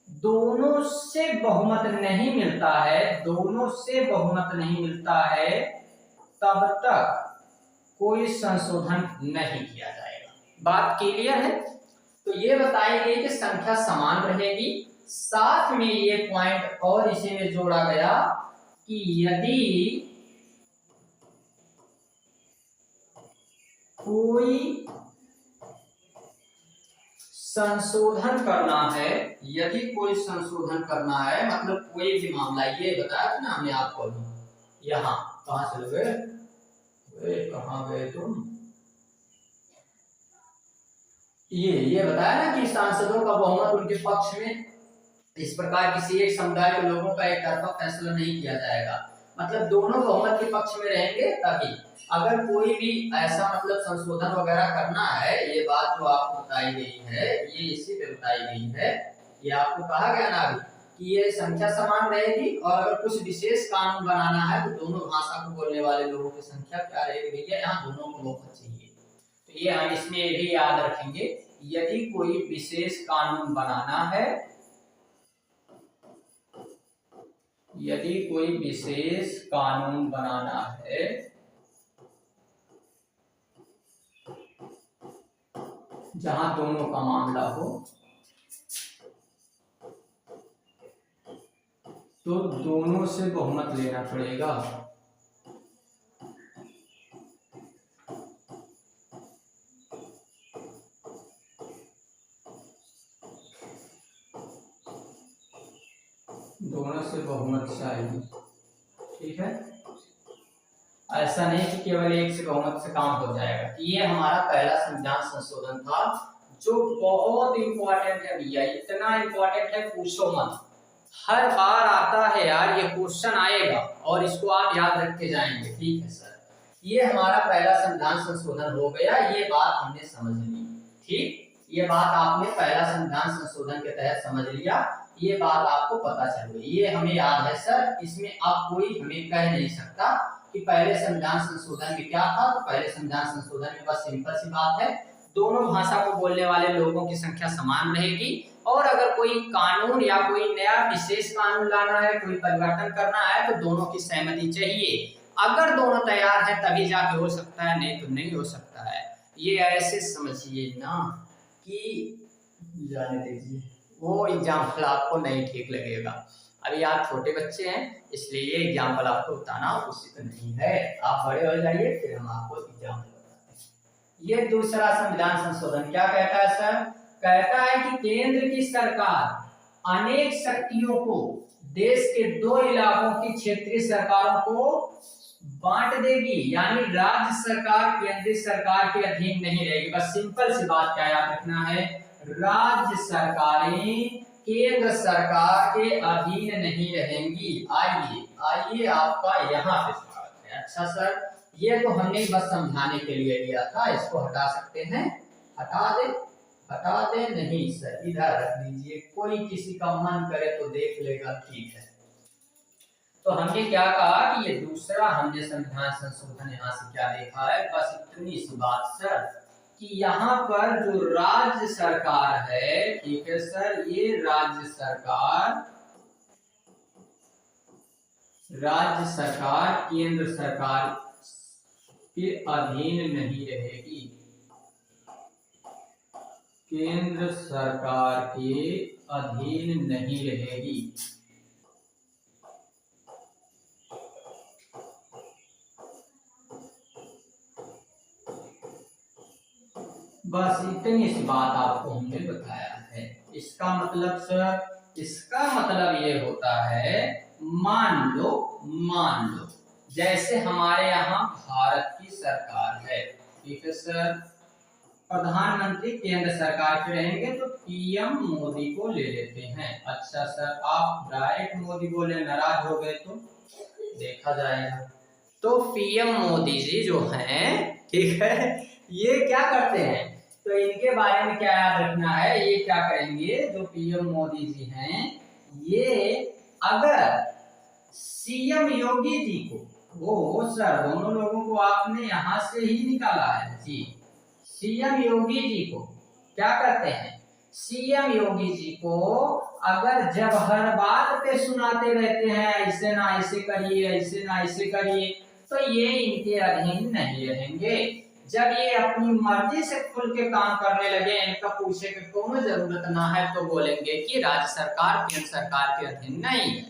दोनों से बहुमत नहीं मिलता है, दोनों से बहुमत नहीं मिलता है, तब तक कोई संशोधन नहीं किया जाएगा। बात क्लियर है? तो ये बताई गई कि संख्या समान रहेगी। साथ में ये पॉइंट और इसी में जोड़ा गया कि यदि कोई संशोधन करना है, यदि कोई संशोधन करना है, मतलब कोई भी मामला, ये बताया था ना हमने आपको, यहाँ कहां चले गए, कहां गए तुम, ये बताया ना कि सांसदों का बहुमत उनके पक्ष में, इस प्रकार किसी एक समुदाय के लोगों का एक तरफा फैसला नहीं किया जाएगा, मतलब दोनों बहुमत के पक्ष में रहेंगे तभी। अगर कोई भी ऐसा मतलब संशोधन वगैरह करना है, ये बात जो आपको बताई गई है ये इसी पे बताई गई है, ये आपको कहा गया ना अभी कि ये संख्या समान रहेगी और अगर कुछ विशेष कानून बनाना है तो दोनों भाषा को बोलने वाले लोगों की संख्या क्या रहेगी भैया, यहाँ दोनों को बहुमत चाहिए। तो ये हम इसमें भी याद रखेंगे, यदि कोई विशेष कानून बनाना है, यदि कोई विशेष कानून बनाना है जहां दोनों का मामला हो तो दोनों से बहुमत लेना पड़ेगा। दोनों से बहुमत चाहिए, ठीक है। ऐसा नहीं कि केवल एक से बहुमत से काम हो जाएगा। ये हमारा पहला संविधान संशोधन था जो बहुत इंपॉर्टेंट है भैया, इतना इंपॉर्टेंट है पूछो मत। हर बार आता है यार, ये क्वेश्चन आएगा और इसको आप याद रखते जाएंगे, ठीक है सर। ये हमारा पहला संविधान संशोधन हो गया, ये बात हमने समझ ली, ठीक। ये बात आपने पहला संविधान संशोधन के तहत समझ लिया, ये बात आपको पता चल गई, ये हमें याद है सर। इसमें अब कोई हमें कह नहीं सकता कि पहले संविधान संशोधन में क्या था। तो पहले संविधान संशोधन में बस सिंपल सी बात है, दोनों भाषा को बोलने वाले लोगों की संख्या समान रहेगी और अगर कोई कानून या कोई नया विशेष कानून लाना है, कोई परिवर्तन करना है तो दोनों की सहमति चाहिए। अगर दोनों तैयार हैं तभी जाके हो सकता है, नहीं तो नहीं हो सकता है। ये ऐसे समझिए ना कि जाने दीजिए, वो एग्जाम्पल आपको नहीं ठीक लगेगा। अभी आप छोटे बच्चे हैं इसलिए ये एग्जाम्पल आपको बताना उचित नहीं है, आप बड़े हो जाइए फिर हम आपको एग्जाम्पल बताते हैं। ये दूसरा संविधान संशोधन क्या कहता है सर? कहता है कि केंद्र की सरकार अनेक शक्तियों को देश के 2 इलाकों की क्षेत्रीय सरकारों को बांट देगी, यानी राज्य सरकार केंद्रीय सरकार के अधीन नहीं रहेगी। बस सिंपल सी बात क्या याद रखना है, राज्य सरकारें केंद्र सरकार के अधीन नहीं रहेंगी। आइए आइए आपका यहाँ पे स्वागत है। अच्छा सर, ये तो हमने बस समझाने के लिए लिया था, इसको हटा सकते हैं, हटा दे नहीं सर, इधर रख दीजिए, कोई किसी का मन करे तो देख लेगा, ठीक है। तो हमने क्या कहा कि ये दूसरा हमने संविधान संशोधन यहाँ से क्या देखा है, बस इतनी सी बात सर कि यहाँ पर जो राज्य सरकार है, ठीक है सर, ये राज्य सरकार केंद्र सरकार के अधीन नहीं रहेगी, केंद्र सरकार के अधीन नहीं रहेगी। बस इतनी सी बात आपको हमने बताया है। इसका मतलब सर, इसका मतलब ये होता है, मान लो जैसे हमारे यहाँ भारत की सरकार है, ठीक है सर, प्रधानमंत्री केंद्र सरकार के रहेंगे तो पीएम मोदी को ले लेते हैं। अच्छा सर, आप डायरेक्ट मोदी बोले नाराज हो गए तो देखा जाएगा। तो पीएम मोदी जी जो हैं, ठीक है, ये क्या करते हैं, तो इनके बारे में क्या याद रखना है, ये क्या करेंगे, जो पीएम मोदी जी हैं, ये अगर सीएम योगी जी को, वो सर दोनों लोगों को आपने यहां से ही निकाला है जी, सीएम योगी जी को क्या करते हैं, सीएम योगी जी को अगर जब हर बात पे सुनाते रहते हैं ऐसे ना ऐसे करिए, ऐसे ना ऐसे करिए, तो ये इनके अधीन नहीं रहेंगे। जब ये अपनी मर्जी से खुल के काम करने लगे, इनका पूछे की कोई जरूरत ना है, तो बोलेंगे कि राज्य सरकार केंद्र सरकार के अधीन नहीं है।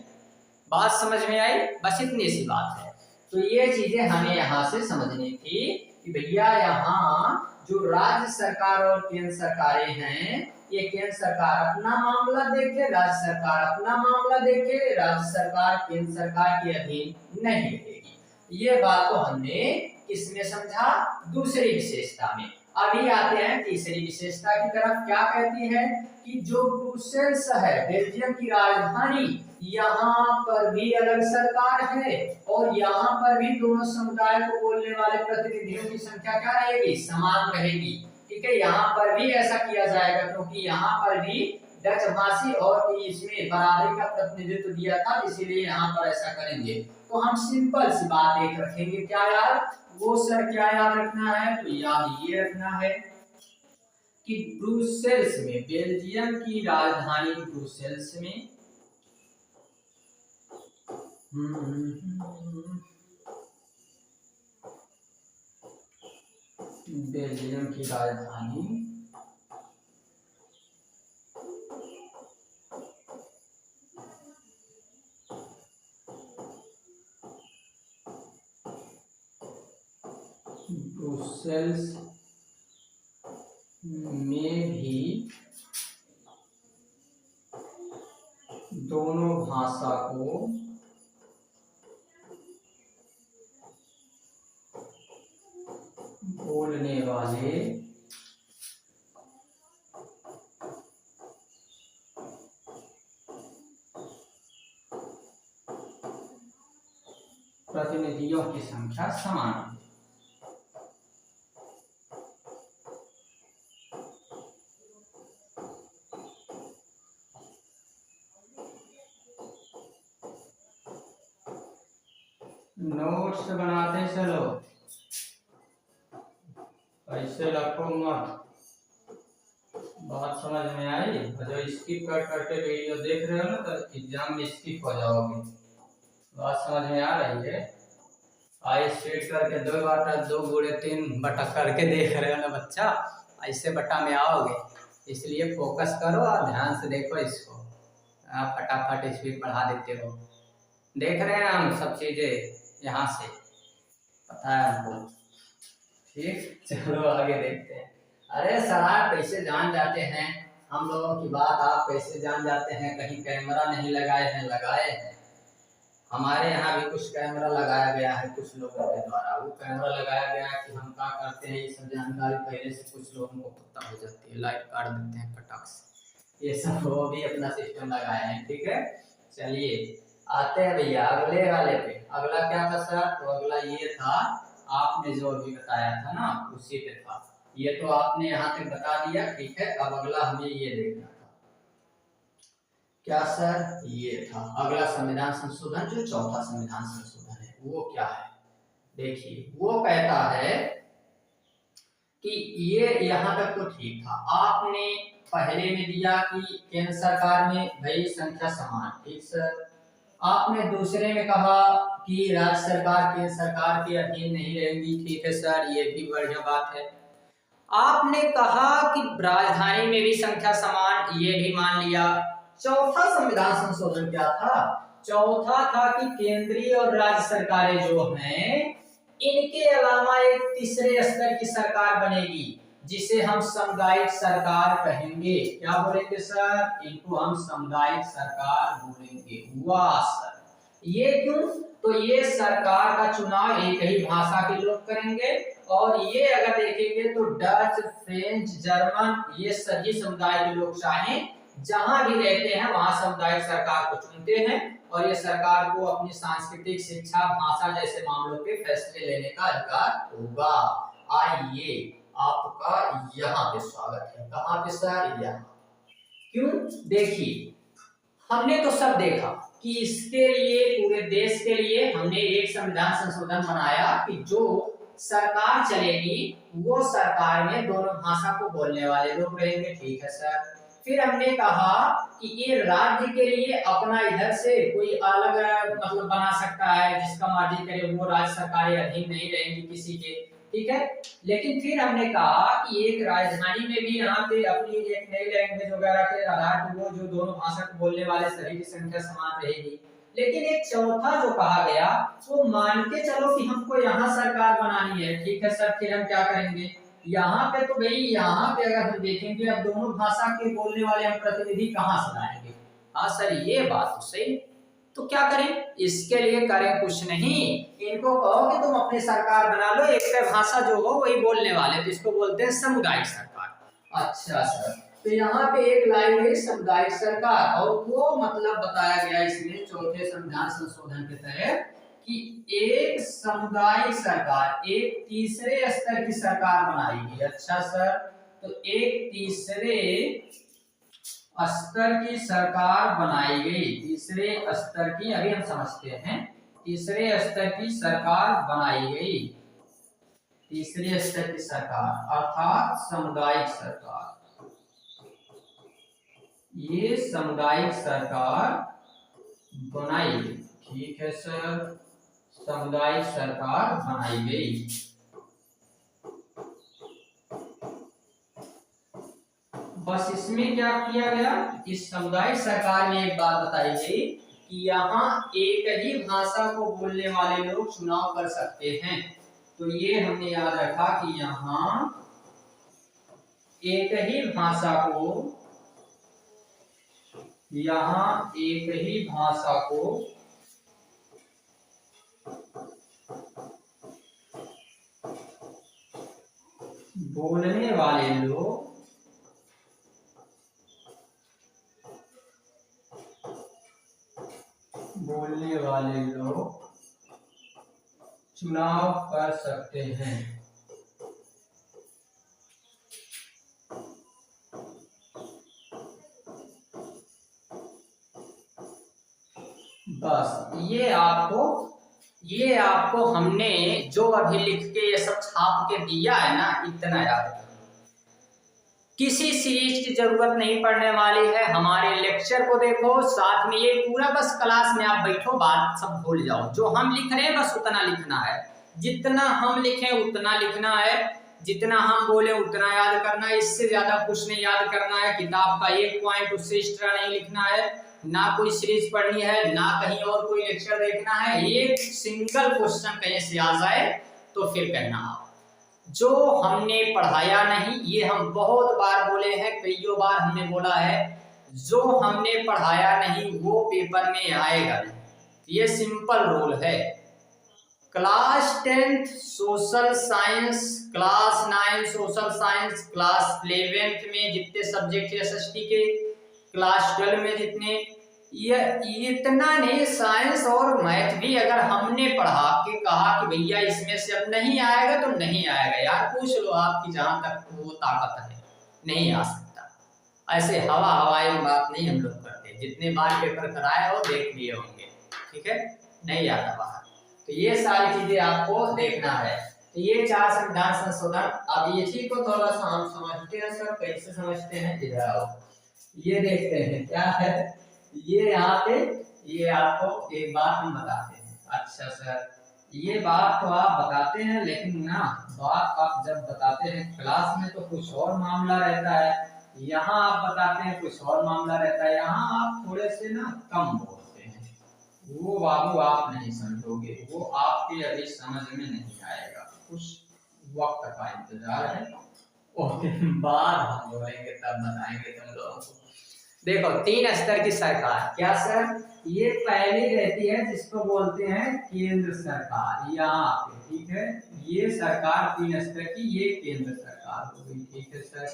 बात समझ में आई? बस इतनी सी बात है। तो ये चीजें हमें यहाँ से समझनी थी कि भैया यहाँ जो राज्य सरकार और केंद्र सरकारें हैं, ये केंद्र सरकार अपना मामला देखे, राज्य सरकार अपना मामला देखे, राज्य सरकार केंद्र सरकार के अधीन नहीं रहेगी। ये बात तो हमने किसमें समझा, दूसरी विशेषता में। अभी आते हैं तीसरी विशेषता की तरफ। क्या कहती है कि जो ब्रुसेल्स है बेल्जियम की राजधानी, यहाँ पर भी अलग सरकार है और यहाँ पर भी दोनों समुदाय को बोलने वाले प्रतिनिधियों की संख्या क्या रहेगी, समान रहेगी। ठीक है, यहाँ पर भी ऐसा किया जाएगा क्योंकि यहाँ पर भी डच भाषी और इसमें बराबरी का प्रतिनिधित्व दिया था, इसीलिए यहाँ पर ऐसा करेंगे। तो हम सिंपल सी बात एक रखेंगे, क्या यार वो सर क्या याद रखना है, तो याद ये रखना है कि ब्रुसेल्स में, बेल्जियम की राजधानी ब्रुसेल्स में बेल्जियम की राजधानी ब्रुसेल्स में भी दोनों भाषा को बोलने वाले प्रतिनिधियों की संख्या समान है। नोट्स बनाते चलो, ऐसे रखो मत। बात समझ में आई? जो स्किप कर करके वीडियो देख रहे हो ना तो एग्जाम में स्किप हो जाओगे। बात समझ में आ रही है? आई स्ट्रेट करके 2 बटा 2 गुणे 3 बटा करके देख रहे हो ना बच्चा, ऐसे बटा में आओगे। इसलिए फोकस करो और ध्यान से देखो इसको। आप फटाफट स्पीड बढ़ा देते हो। देख रहे हैं हम सब चीजें यहाँ से, पता है हमको। ठीक, चलो आगे देखते हैं। अरे सर आप कैसे जान जाते हैं हम लोगों की बात, आप कैसे जान जाते हैं? कहीं कैमरा नहीं लगाए हैं? लगाए हैं। हमारे यहाँ भी कुछ कैमरा लगाया गया है कुछ लोगों के द्वारा। वो कैमरा लगाया गया है कि हम क्या करते हैं, ये सब जानकारी पहले से कुछ लोगों को पता हो जाती है, लाइट काट देते हैं फटाक से। ये सब वो भी अपना सिस्टम लगाए हैं। ठीक है, चलिए आते हैं भैया अगले वाले पे। अगला क्या था सर? तो अगला ये था, आपने जो अभी बताया था ना उसी पे था। ये तो आपने यहाँ तक बता दिया, ठीक है। अब अगला हमें ये देखना था, क्या सर? ये था अगला संविधान संशोधन, जो चौथा संविधान संशोधन है वो क्या है? देखिए वो कहता है कि ये यहाँ तक तो ठीक था। आपने पहले में दिया कि केंद्र सरकार में भाई संख्या समान, ठीक सर। आपने दूसरे में कहा कि राज्य सरकार केंद्र सरकार के अधीन नहीं रहेंगी, ठीक है सर, ये भी बढ़िया बात है। आपने कहा कि राजधानी में भी संख्या समान, ये भी मान लिया। चौथा संविधान संशोधन क्या था? चौथा था कि केंद्रीय और राज्य सरकारें जो हैं इनके अलावा एक तीसरे स्तर की सरकार बनेगी जिसे हम सामुदायिक सरकार कहेंगे। क्या बोलेंगे सर? इनको हम सामुदायिक सरकार बोलेंगे। वाह सर, ये क्यों? तो ये सरकार का चुनाव एक ही भाषा के लोग करेंगे और ये अगर देखेंगे तो डच, फ्रेंच, जर्मन, ये सभी समुदाय के लोग चाहे जहां भी रहते हैं वहां सामुदायिक सरकार को चुनते हैं और ये सरकार को अपनी सांस्कृतिक, शिक्षा, भाषा जैसे मामलों के फैसले लेने का अधिकार होगा। आइए आपका यहाँ पे स्वागत है। कहाँ पे सर? यहाँ। क्यों? देखिए हमने तो सब देखा कि इसके लिए, पूरे देश के लिए हमने एक संविधान संशोधन बनाया कि जो सरकार चलेगी वो सरकार में दोनों भाषा को बोलने वाले लोग रहेंगे, ठीक है सर। फिर हमने कहा कि ये राज्य के लिए अपना इधर से कोई अलग मतलब बना सकता है, जिसका मर्जी करे वो, राज्य सरकारें अधीन नहीं रहेंगी किसी के, ठीक है। लेकिन फिर हमने कहा कि एक राजधानी में भी यहाँ पे अपनी एक नई लैंग्वेज वगैरह के आधार पर वो जो दोनों भाषा को बोलने वाले सभी की संख्या समान रहेगी। लेकिन एक चौथा जो कहा गया वो मान के चलो कि हमको यहाँ सरकार बनानी है, ठीक है सर। फिर हम क्या करेंगे? यहाँ पे तो भाई, यहाँ पे अगर हम देखेंगे अब दोनों भाषा के बोलने वाले हम प्रतिनिधि कहाँ से लाएंगे? हाँ सर, ये बात तो सही। तो क्या करें, इसके लिए करें कुछ नहीं, इनको कहो कि तुम अपनी सरकार बना लो, एक भाषा जो हो वही बोलने वाले, तो इसको बोलते हैं सामुदायिक सरकार। अच्छा सर, तो यहाँ पे एक लाइन है सामुदायिक सरकार, और वो मतलब बताया गया इसमें चौथे संविधान संशोधन के तहत कि एक सामुदायिक सरकार एक तीसरे स्तर की सरकार बनाएगी। अच्छा सर, तो एक तीसरे स्तर की सरकार बनाई गई, तीसरे स्तर की, अभी हम समझते हैं, तीसरे स्तर की सरकार बनाई गई, तीसरे स्तर की सरकार अर्थात सामुदायिक सरकार, ये सामुदायिक सरकार बनाई गई। ठीक है सर, सामुदायिक सरकार बनाई गई। बस इसमें क्या किया गया, इस सामुदायिक सरकार में एक बात बताई गई कि यहाँ एक ही भाषा को बोलने वाले लोग चुनाव कर सकते हैं। तो ये हमने याद रखा कि यहाँ एक ही भाषा को, यहाँ एक ही भाषा को बोलने वाले लोग चुनाव कर सकते हैं। बस ये आपको हमने जो अभी लिख के ये सब छाप के दिया है ना, इतना याद रखना। किसी सीरीज की जरूरत नहीं पड़ने वाली है, हमारे लेक्चर को देखो, साथ में ये पूरा बस क्लास में आप बैठो, बात सब भूल जाओ, जो हम लिख रहे हैं बस उतना लिखना है, जितना हम लिखें उतना लिखना है, जितना हम बोले उतना याद करना है, इससे ज्यादा कुछ नहीं याद करना है। किताब का एक पॉइंट उससे एक्स्ट्रा नहीं लिखना है, ना कोई सीरीज पढ़नी है, ना कहीं और कोई लेक्चर देखना है। एक सिंगल क्वेश्चन कहीं से आ जाए तो फिर कहना आप जो हमने पढ़ाया नहीं, ये हम बहुत बार बोले हैं, कईयों बार हमने बोला है, जो हमने पढ़ाया नहीं वो पेपर में आएगा नहीं, ये सिंपल रूल है। Class 10 social science, class 9 social science, class 11 में जितने सब्जेक्ट है एसएसटी के, क्लास 12 में जितने, ये इतना नहीं, साइंस और मैथ भी अगर हमने पढ़ा के कहा कि भैया इसमें से अब नहीं आएगा तो नहीं आएगा, यार पूछ लो आपकी जहां तक वो ताकत है, नहीं आ सकता। ऐसे हवा हवाई बात नहीं हम लोग करते, जितने बार पेपर कराए हो देख लिए होंगे, ठीक है, नहीं आता बाहर। तो ये सारी चीजें आपको देखना है। तो ये 4 संविधान संशोधन, अब इसी को थोड़ा सा हम समझते हैं सर, कैसे समझते हैं, इधर आओ, ये देखते हैं क्या है, ये यहाँ पे, ये आपको एक बात हम बताते हैं। अच्छा सर, ये बात तो आप बताते हैं, लेकिन ना बात आप जब बताते हैं क्लास में तो कुछ और मामला रहता है, यहाँ आप बताते हैं कुछ और मामला रहता है, यहाँ आप थोड़े से ना कम बोलते हैं, वो बाबू आप नहीं समझोगे, वो आपके अभी समझ में नहीं आएगा, कुछ वक्त का इंतजार है, और बाद हम बोलेंगे तब बताएंगे तुम लोगों को। देखो 3 स्तर की सरकार, क्या सर, ये पहली रहती है जिसको बोलते हैं केंद्र सरकार, यहाँ पे, ठीक है, ये सरकार 3 स्तर की, ये केंद्र सरकार हो गई, ठीक है सर।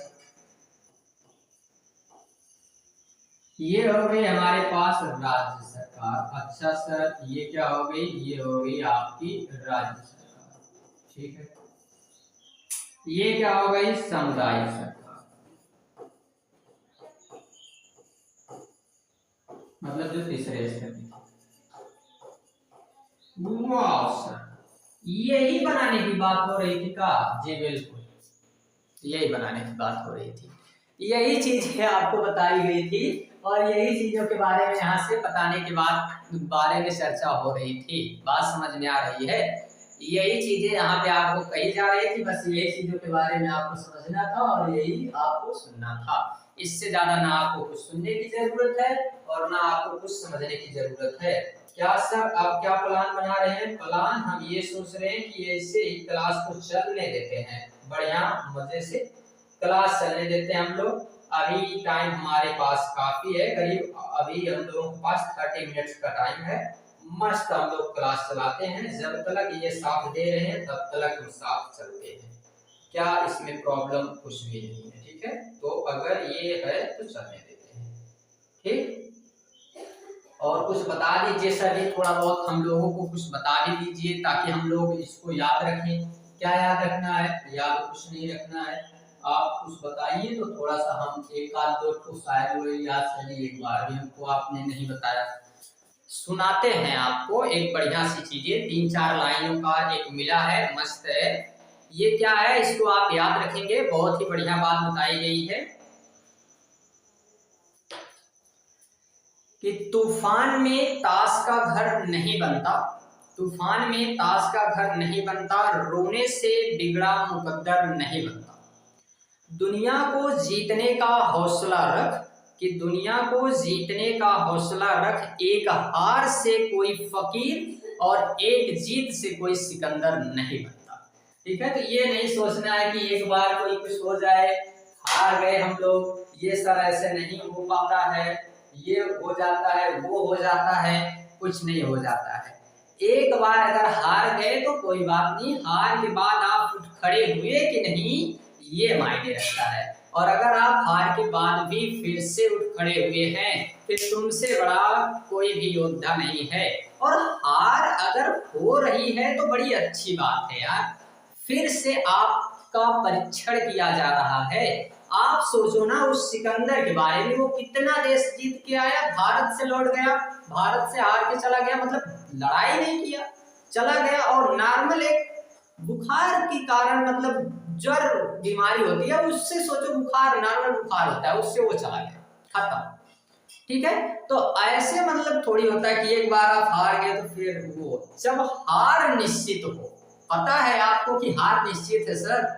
ये हो गई हमारे पास राज्य सरकार। अच्छा सर, ये क्या हो गई, ये हो गई आपकी राज्य सरकार, ठीक है। ये क्या हो गई, सामुदायिक सरकार, मतलब जो तीसरे स्तर की। वाह सर, यही बनाने की बात हो रही थी का, जी बिल्कुल, यही बनाने की बात हो रही थी, यही चीजें आपको बताई गई थी, और यही चीजों के बारे में यहाँ से बताने के बाद बारे में चर्चा हो रही थी, बात समझ में आ रही है। यही चीजें यहाँ पे आपको कही जा रही थी, बस यही चीजों के बारे में आपको समझना था और यही आपको सुनना था, इससे ज्यादा ना आपको कुछ सुनने की जरूरत है और ना आपको कुछ समझने की जरूरत है। क्या सर, आप क्या प्लान बना रहे हैं, प्लान हम ये सोच रहे हैं कि ऐसे ही क्लास को चलने देते हैं, बढ़िया मजे से क्लास चलने देते हैं हम लोग। अभी टाइम हमारे पास काफी है, करीब अभी हम लोगों के पास 30 मिनट्स का टाइम है। मस्त हम लोग क्लास चलाते हैं, जब तक ये साथ दे रहे हैं तब तक हम साथ चलते हैं, क्या इसमें प्रॉब्लम कुछ भी नहीं है। ठीक है, तो अगर ये है तो चलने देते हैं। ठीक, और कुछ बता दीजिए सर, भी थोड़ा बहुत हम लोगों को कुछ बता भी दीजिए ताकि हम लोग इसको याद रखें। क्या याद रखना है? याद कुछ नहीं रखना है, आप कुछ बताइए तो थोड़ा सा हम एक आध दो तो शायद वो याद चलिए, एक बार भी हमको आपने नहीं बताया। सुनाते हैं आपको एक बढ़िया सी चीजें, 3-4 लाइनों का एक मिला है, मस्त है। ये क्या है, इसको आप याद रखेंगे, बहुत ही बढ़िया बात बताई गई है कि तूफान में ताश का घर नहीं बनता, तूफान में ताश का घर नहीं बनता, रोने से बिगड़ा मुकद्दर नहीं बनता। दुनिया को जीतने का हौसला रख, कि दुनिया को जीतने का हौसला रख, एक हार से कोई फकीर और एक जीत से कोई सिकंदर नहीं बनता। ठीक है, तो ये नहीं सोचना है कि एक बार कोई कुछ हो जाए, हार गए हम लोग, ये सर ऐसे नहीं हो पाता है, ये हो जाता है, वो हो जाता है, कुछ नहीं हो जाता है। एक बार अगर हार गए तो कोई बात नहीं, हार के बाद आप उठ खड़े हुए कि नहीं ये मायने रखता है। और अगर आप हार के बाद भी फिर से उठ खड़े हुए हैं, फिर तुमसे बड़ा कोई भी योद्धा नहीं है। और हार अगर हो रही है तो बड़ी अच्छी बात है यार, फिर से आपका परीक्षण किया जा रहा है। आप सोचो ना उस सिकंदर के बारे में, वो कितना देश जीत के आया, भारत से लौट गया, भारत से हार के चला गया, मतलब लड़ाई नहीं किया, चला गया। और नॉर्मल एक बुखार के कारण, मतलब ज्वर बीमारी होती है, उससे सोचो बुखार, नॉर्मल बुखार होता है, उससे वो चला गया, खत्म। ठीक है, तो ऐसे मतलब थोड़ी होता है कि एक बार आप हार गए तो फिर वो, जब हार निश्चित हो, पता है आपको कि हार निश्चित है सर,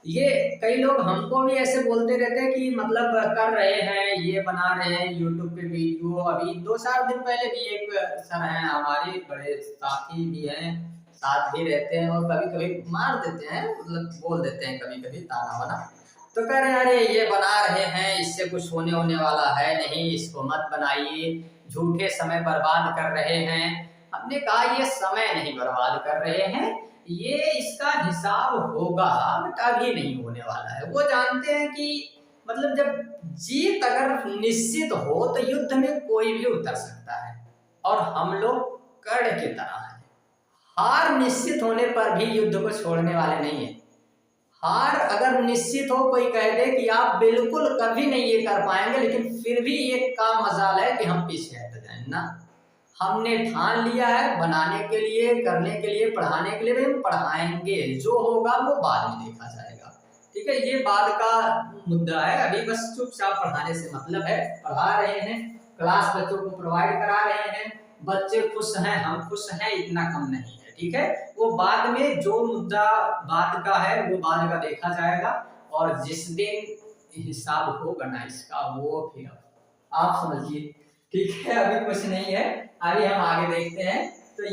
ये कई लोग हमको भी ऐसे बोलते रहते हैं कि मतलब कर रहे हैं, ये बना रहे हैं यूट्यूब पे वीडियो। अभी 2-4 दिन पहले भी एक सर हैं हमारे बड़े साथी भी हैं, साथ भी रहते हैं, और कभी कभी मार देते हैं, मतलब बोल देते हैं कभी कभी ताना वाना, तो कह रहे हैं अरे ये बना रहे हैं, इससे कुछ होने वाला है नहीं, इसको मत बनाइए, झूठे समय बर्बाद कर रहे हैं। हमने कहा ये समय नहीं बर्बाद कर रहे हैं, ये इसका हिसाब होगा, बट अभी नहीं होने वाला है। वो जानते हैं कि मतलब जब जीत अगर निश्चित हो तो युद्ध में कोई भी उतर सकता है, और हम लोग कर्ण की तरह हैं, हार निश्चित होने पर भी युद्ध को छोड़ने वाले नहीं है। हार अगर निश्चित हो, कोई कह दे कि आप बिल्कुल कभी नहीं ये कर पाएंगे, लेकिन फिर भी एक का मजाल है कि हम पीछे हट जाए ना, हमने ठान लिया है बनाने के लिए, करने के लिए, पढ़ाने के लिए, हम पढ़ाएंगे, जो होगा वो बाद में देखा जाएगा। ठीक है, ये बाद का मुद्दा है, अभी बस चुपचाप पढ़ाने से मतलब है, पढ़ा रहे हैं, क्लास बच्चों को प्रोवाइड करा रहे हैं, बच्चे खुश हैं, हम खुश हैं, इतना कम नहीं है। ठीक है, वो बाद में जो मुद्दा बाद का है वो बाद का देखा जाएगा, और जिस दिन हिसाब होगा ना इसका, वो फिर आप समझिए। ठीक है, अभी कुछ नहीं है, अभी हम आगे देखते हैं। तो ये